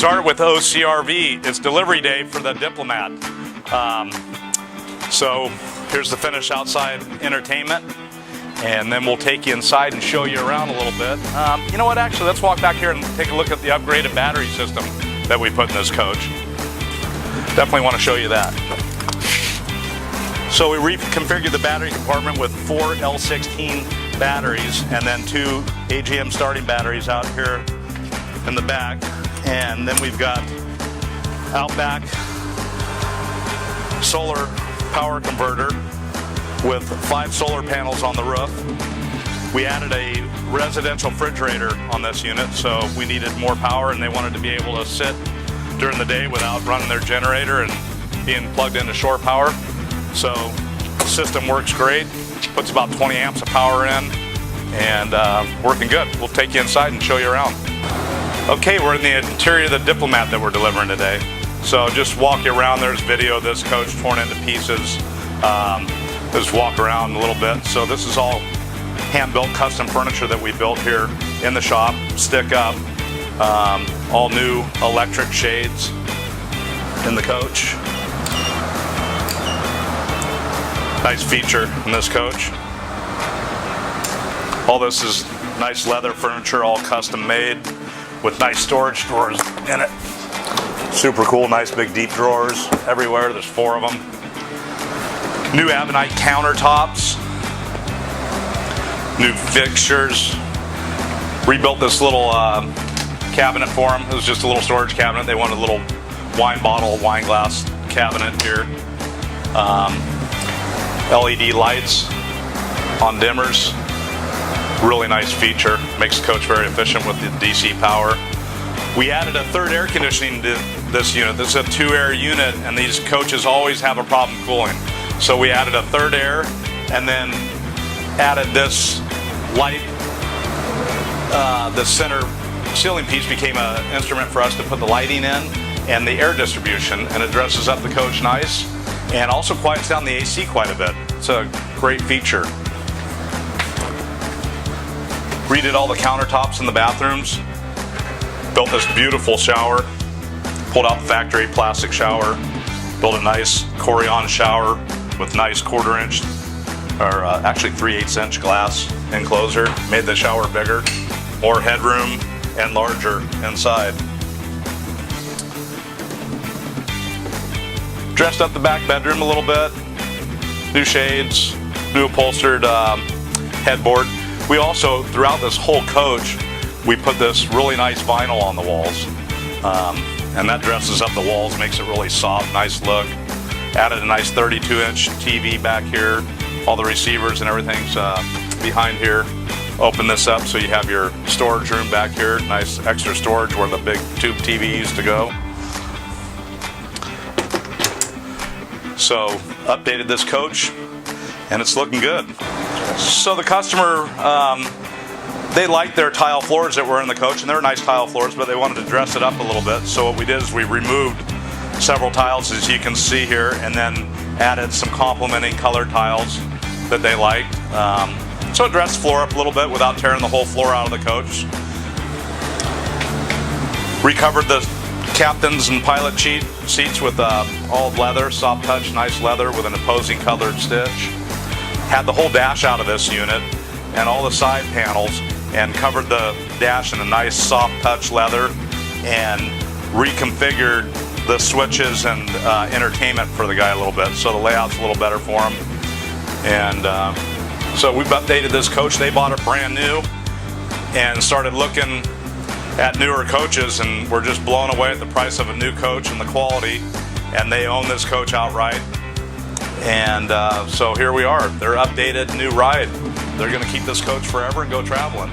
start with OCRV. It's delivery day for the Diplomat. So here's the finished outside entertainment, and then we'll take you inside and show you around a little bit. You know what, actually, let's walk back here and take a look at the upgraded battery system that we put in this coach. Definitely want to show you that. So we reconfigured the battery compartment with 4 L16 batteries and then 2 AGM starting batteries out here in the back. And then we've got out back solar power converter with 5 solar panels on the roof. We added a residential refrigerator on this unit, so we needed more power and they wanted to be able to sit during the day without running their generator and being plugged into shore power. So the system works great, puts about 20 amps of power in, and working good. We'll take you inside and show you around. Okay, we're in the interior of the Diplomat that we're delivering today. So just walk you around. There's video of this coach torn into pieces. Just walk around a little bit. So this is all hand-built custom furniture that we built here in the shop, stick up. All new electric shades in the coach. Nice feature in this coach. All this is nice leather furniture, all custom made with nice storage drawers in it. Super cool, nice big deep drawers everywhere. There's 4 of them. New Ebonite countertops. New fixtures. Rebuilt this little cabinet for them. It was just a little storage cabinet. They wanted a little wine bottle, wine glass cabinet here. LED lights on dimmers. Really nice feature. Makes the coach very efficient with the DC power. We added a 3rd air conditioning to this unit. This is a 2-air unit, and these coaches always have a problem cooling. So we added a 3rd air, and then added this light. The center ceiling piece became an instrument for us to put the lighting in and the air distribution, and it dresses up the coach nice and also quiets down the AC quite a bit. It's a great feature. Redid all the countertops in the bathrooms. Built this beautiful shower. Pulled out the factory plastic shower. Built a nice Corian shower with nice 1/4 inch, or actually 3/8 inch glass enclosure. Made the shower bigger, more headroom, and larger inside. Dressed up the back bedroom a little bit. New shades, new upholstered headboard. We also, throughout this whole coach, we put this really nice vinyl on the walls. And that dresses up the walls, makes it really soft, nice look. Added a nice 32-inch TV back here. All the receivers and everything's behind here. Open this up so you have your storage room back here. Nice extra storage where the big tube TV used to go. So updated this coach and it's looking good. So the customer, they liked their tile floors that were in the coach, and they're nice tile floors, but they wanted to dress it up a little bit. So what we did is we removed several tiles, as you can see here, and then added some complementing color tiles that they liked. So it dressed the floor up a little bit without tearing the whole floor out of the coach. Recovered the captains and pilot seats with all leather, soft touch, nice leather with an opposing colored stitch. Had the whole dash out of this unit and all the side panels, and covered the dash in a nice soft touch leather, and reconfigured the switches and entertainment for the guy a little bit, so the layout's a little better for him. And so we've updated this coach. They bought it brand new and started looking at newer coaches, and we're just blown away at the price of a new coach and the quality, and they own this coach outright. And so here we are. They're updated, new ride. They're going to keep this coach forever and go traveling.